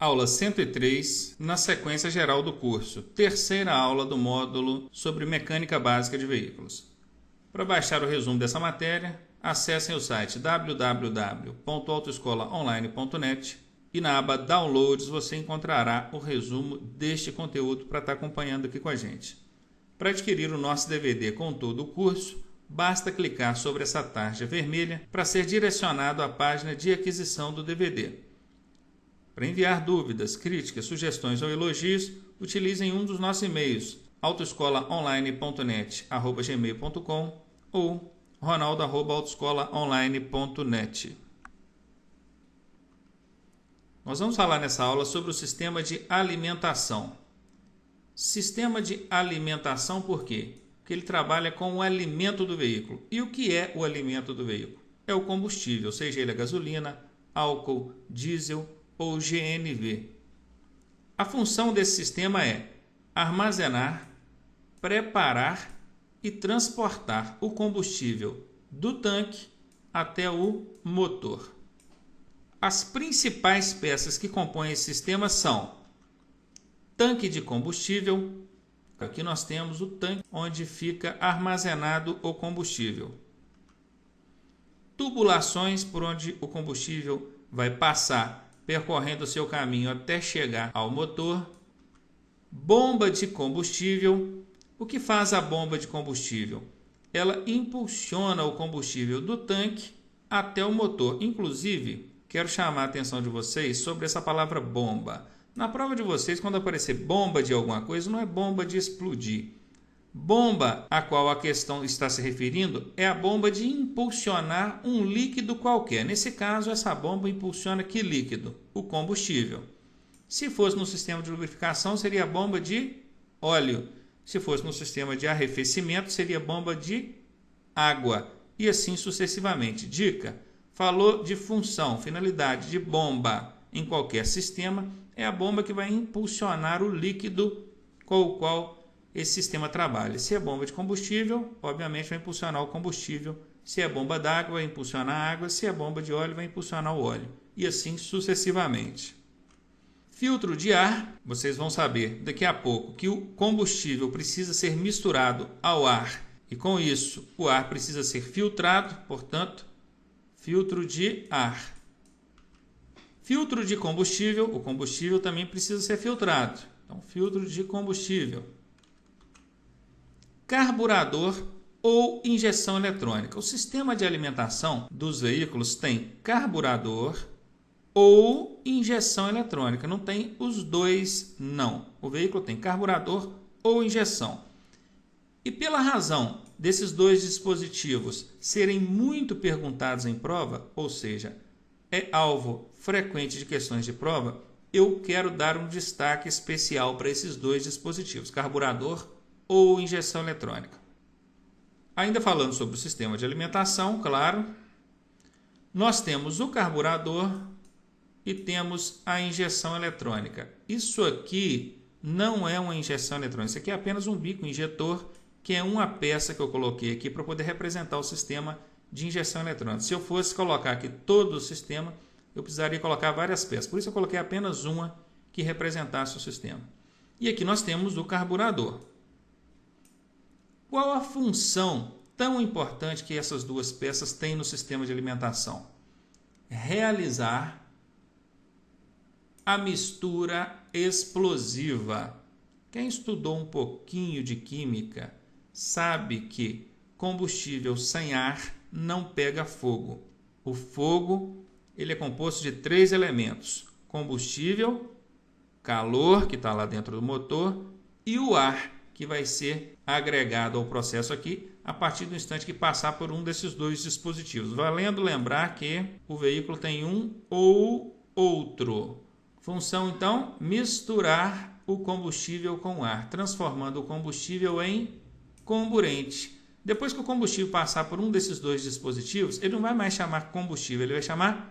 Aula 103, na sequência geral do curso, terceira aula do módulo sobre mecânica básica de veículos. Para baixar o resumo dessa matéria, acessem o site www.autoescolaonline.net e na aba Downloads você encontrará o resumo deste conteúdo para estar acompanhando aqui com a gente. Para adquirir o nosso DVD com todo o curso, basta clicar sobre essa tarja vermelha para ser direcionado à página de aquisição do DVD. Para enviar dúvidas, críticas, sugestões ou elogios, utilizem um dos nossos e-mails, autoescolaonline.net@gmail.com ou ronaldo@autoescolaonline.net. Nós vamos falar nessa aula sobre o sistema de alimentação. Sistema de alimentação por quê? Porque ele trabalha com o alimento do veículo. E o que é o alimento do veículo? É o combustível, seja ele a gasolina, álcool, diesel ou GNV. A função desse sistema é armazenar, preparar e transportar o combustível do tanque até o motor. As principais peças que compõem esse sistema são tanque de combustível. Aqui nós temos o tanque onde fica armazenado o combustível. Tubulações por onde o combustível vai passar, percorrendo o seu caminho até chegar ao motor. Bomba de combustível. O que faz a bomba de combustível? Ela impulsiona o combustível do tanque até o motor. Inclusive, quero chamar a atenção de vocês sobre essa palavra bomba. Na prova de vocês, quando aparecer bomba de alguma coisa, não é bomba de explodir. Bomba a qual a questão está se referindo é a bomba de impulsionar um líquido qualquer. Nesse caso, essa bomba impulsiona que líquido? O combustível. Se fosse no sistema de lubrificação, seria a bomba de óleo. Se fosse no sistema de arrefecimento, seria bomba de água. E assim sucessivamente. Dica: falou de função, finalidade de bomba em qualquer sistema, é a bomba que vai impulsionar o líquido com o qual esse sistema trabalha. Se é bomba de combustível, obviamente vai impulsionar o combustível. Se é bomba d'água, vai impulsionar a água. Se é bomba de óleo, vai impulsionar o óleo. E assim sucessivamente. Filtro de ar, vocês vão saber daqui a pouco que o combustível precisa ser misturado ao ar. E com isso, o ar precisa ser filtrado, portanto, filtro de ar. Filtro de combustível, o combustível também precisa ser filtrado. Então, filtro de combustível. Carburador ou injeção eletrônica. O sistema de alimentação dos veículos tem carburador ou injeção eletrônica. Não tem os dois, não. O veículo tem carburador ou injeção. E pela razão desses dois dispositivos serem muito perguntados em prova, ou seja, é alvo frequente de questões de prova, eu quero dar um destaque especial para esses dois dispositivos, carburador ou injeção eletrônica. Ainda falando sobre o sistema de alimentação, claro, nós temos o carburador e temos a injeção eletrônica. Isso aqui não é uma injeção eletrônica, isso aqui é apenas um bico injetor, que é uma peça que eu coloquei aqui para poder representar o sistema de injeção eletrônica. Se eu fosse colocar aqui todo o sistema, eu precisaria colocar várias peças. Por isso eu coloquei apenas uma que representasse o sistema. E aqui nós temos o carburador. Qual a função tão importante que essas duas peças têm no sistema de alimentação? Realizar a mistura explosiva. Quem estudou um pouquinho de química sabe que combustível sem ar não pega fogo. O fogo ele é composto de 3 elementos: combustível, calor, que está lá dentro do motor, e o ar, que vai ser agregado ao processo aqui a partir do instante que passar por um desses dois dispositivos. Valendo lembrar que o veículo tem um ou outro. Função, então, misturar o combustível com o ar, transformando o combustível em comburente. Depois que o combustível passar por um desses dois dispositivos, ele não vai mais chamar combustível, ele vai chamar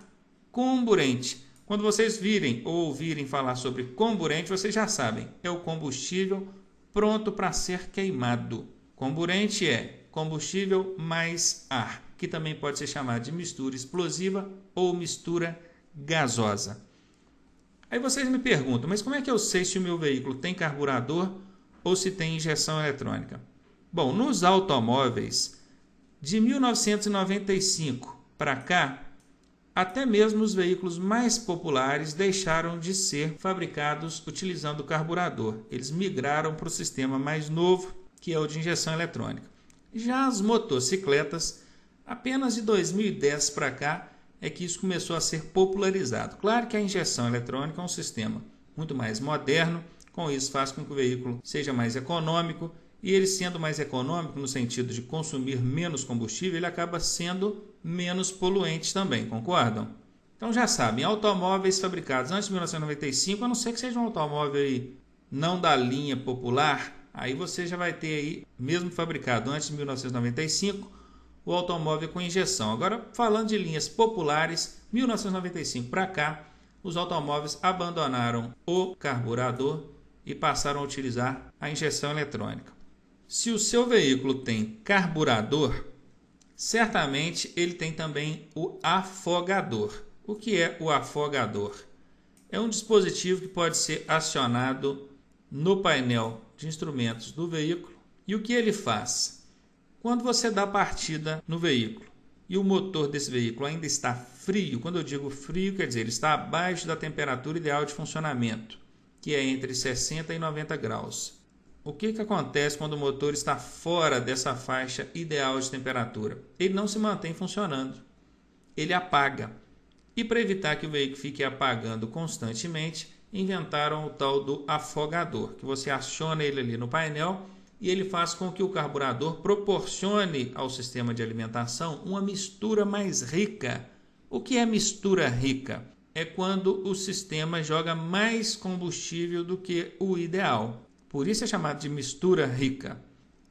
comburente. Quando vocês virem ou ouvirem falar sobre comburente, vocês já sabem, é o combustível pronto para ser queimado. Comburente é combustível mais ar, que também pode ser chamado de mistura explosiva ou mistura gasosa. Aí vocês me perguntam, mas como é que eu sei se o meu veículo tem carburador ou se tem injeção eletrônica? Bom, nos automóveis, de 1995 para cá, até mesmo os veículos mais populares deixaram de ser fabricados utilizando carburador. Eles migraram para o sistema mais novo, que é o de injeção eletrônica. Já as motocicletas, apenas de 2010 para cá, é que isso começou a ser popularizado. Claro que a injeção eletrônica é um sistema muito mais moderno, com isso faz com que o veículo seja mais econômico, e ele sendo mais econômico no sentido de consumir menos combustível, ele acaba sendo menos poluente também, concordam? Então já sabem, automóveis fabricados antes de 1995, a não ser que seja um automóvel aí não da linha popular, aí você já vai ter aí, mesmo fabricado antes de 1995, o automóvel com injeção. Agora, falando de linhas populares, 1995 para cá, os automóveis abandonaram o carburador e passaram a utilizar a injeção eletrônica. Se o seu veículo tem carburador, certamente ele tem também o afogador. O que é o afogador? É um dispositivo que pode ser acionado no painel de instrumentos do veículo. E o que ele faz? Quando você dá partida no veículo e o motor desse veículo ainda está frio, quando eu digo frio, quer dizer, ele está abaixo da temperatura ideal de funcionamento, que é entre 60 e 90 graus. O que acontece quando o motor está fora dessa faixa ideal de temperatura? Ele não se mantém funcionando, ele apaga. E para evitar que o veículo fique apagando constantemente, inventaram o tal do afogador, que você aciona ele ali no painel e ele faz com que o carburador proporcione ao sistema de alimentação uma mistura mais rica. O que é mistura rica? É quando o sistema joga mais combustível do que o ideal. Por isso é chamado de mistura rica.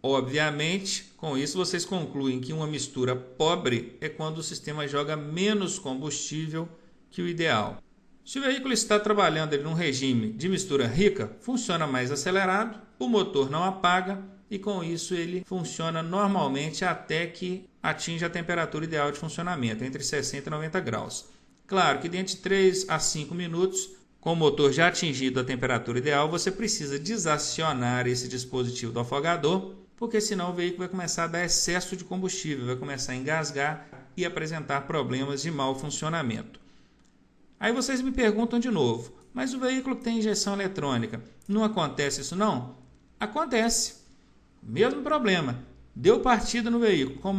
Obviamente, com isso vocês concluem que uma mistura pobre é quando o sistema joga menos combustível que o ideal. Se o veículo está trabalhando num regime de mistura rica, funciona mais acelerado, o motor não apaga e com isso ele funciona normalmente até que atinja a temperatura ideal de funcionamento, entre 60 e 90 graus. Claro que dentro de 3 a 5 minutos, com o motor já atingido a temperatura ideal, você precisa desacionar esse dispositivo do afogador, porque senão o veículo vai começar a dar excesso de combustível, vai começar a engasgar e apresentar problemas de mau funcionamento. Aí vocês me perguntam de novo, mas o veículo que tem injeção eletrônica, não acontece isso não? Acontece. Mesmo problema. Deu partida no veículo com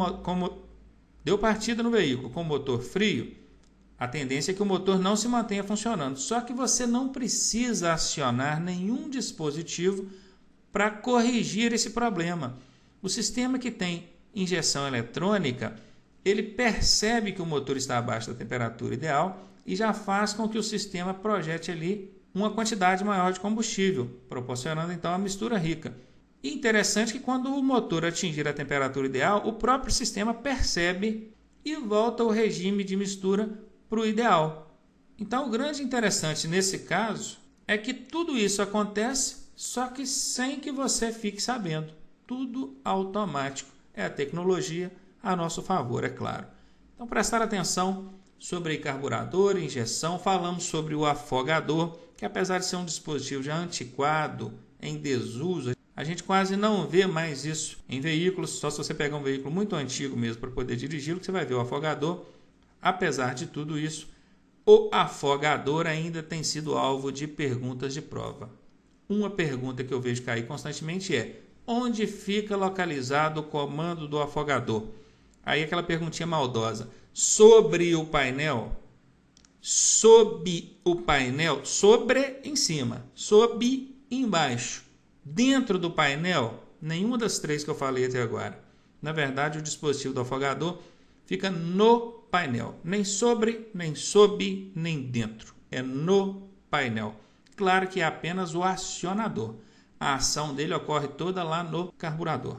o motor frio, a tendência é que o motor não se mantenha funcionando. Só que você não precisa acionar nenhum dispositivo para corrigir esse problema. O sistema que tem injeção eletrônica, ele percebe que o motor está abaixo da temperatura ideal e já faz com que o sistema projete ali uma quantidade maior de combustível, proporcionando então a mistura rica. E interessante que quando o motor atingir a temperatura ideal, o próprio sistema percebe e volta ao regime de mistura para o ideal. Então o grande interessante nesse caso é que tudo isso acontece, só que sem que você fique sabendo. Tudo automático. É a tecnologia a nosso favor, é claro. Então prestar atenção sobre carburador, injeção, falamos sobre o afogador, que apesar de ser um dispositivo já antiquado, em desuso, a gente quase não vê mais isso em veículos, só se você pegar um veículo muito antigo mesmo para poder dirigi-lo, que você vai ver o afogador. Apesar de tudo isso, o afogador ainda tem sido alvo de perguntas de prova. Uma pergunta que eu vejo cair constantemente é: onde fica localizado o comando do afogador? Aí aquela perguntinha maldosa. Sobre o painel? Sob o painel? Sobre em cima, sob embaixo. Dentro do painel? Nenhuma das três que eu falei até agora. Na verdade, o dispositivo do afogador fica no painel. Nem sobre, nem sob, nem dentro. É no painel. Claro que é apenas o acionador. A ação dele ocorre toda lá no carburador.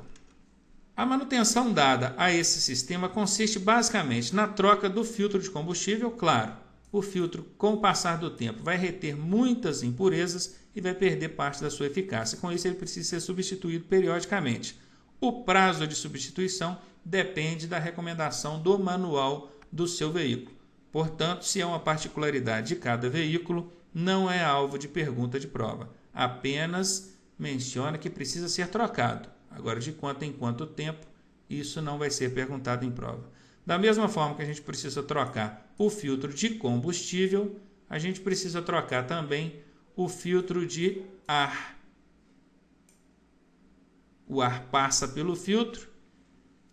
A manutenção dada a esse sistema consiste basicamente na troca do filtro de combustível. Claro, o filtro, com o passar do tempo, vai reter muitas impurezas e vai perder parte da sua eficácia. Com isso, ele precisa ser substituído periodicamente. O prazo de substituição depende da recomendação do manual do seu veículo. Portanto, se é uma particularidade de cada veículo, não é alvo de pergunta de prova. Apenas menciona que precisa ser trocado. Agora, de quanto em quanto tempo, isso não vai ser perguntado em prova. Da mesma forma que a gente precisa trocar o filtro de combustível, a gente precisa trocar também o filtro de ar. O ar passa pelo filtro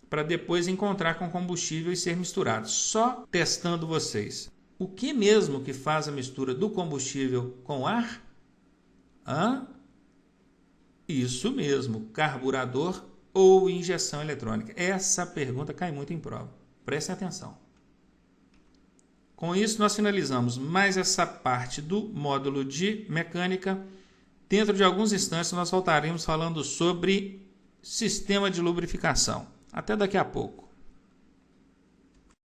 para depois encontrar com combustível e ser misturado. Só testando vocês. O que mesmo que faz a mistura do combustível com ar? Isso mesmo, carburador ou injeção eletrônica. Essa pergunta cai muito em prova. Prestem atenção. Com isso, nós finalizamos mais essa parte do módulo de mecânica. Dentro de alguns instantes, nós voltaremos falando sobre sistema de lubrificação. Até daqui a pouco.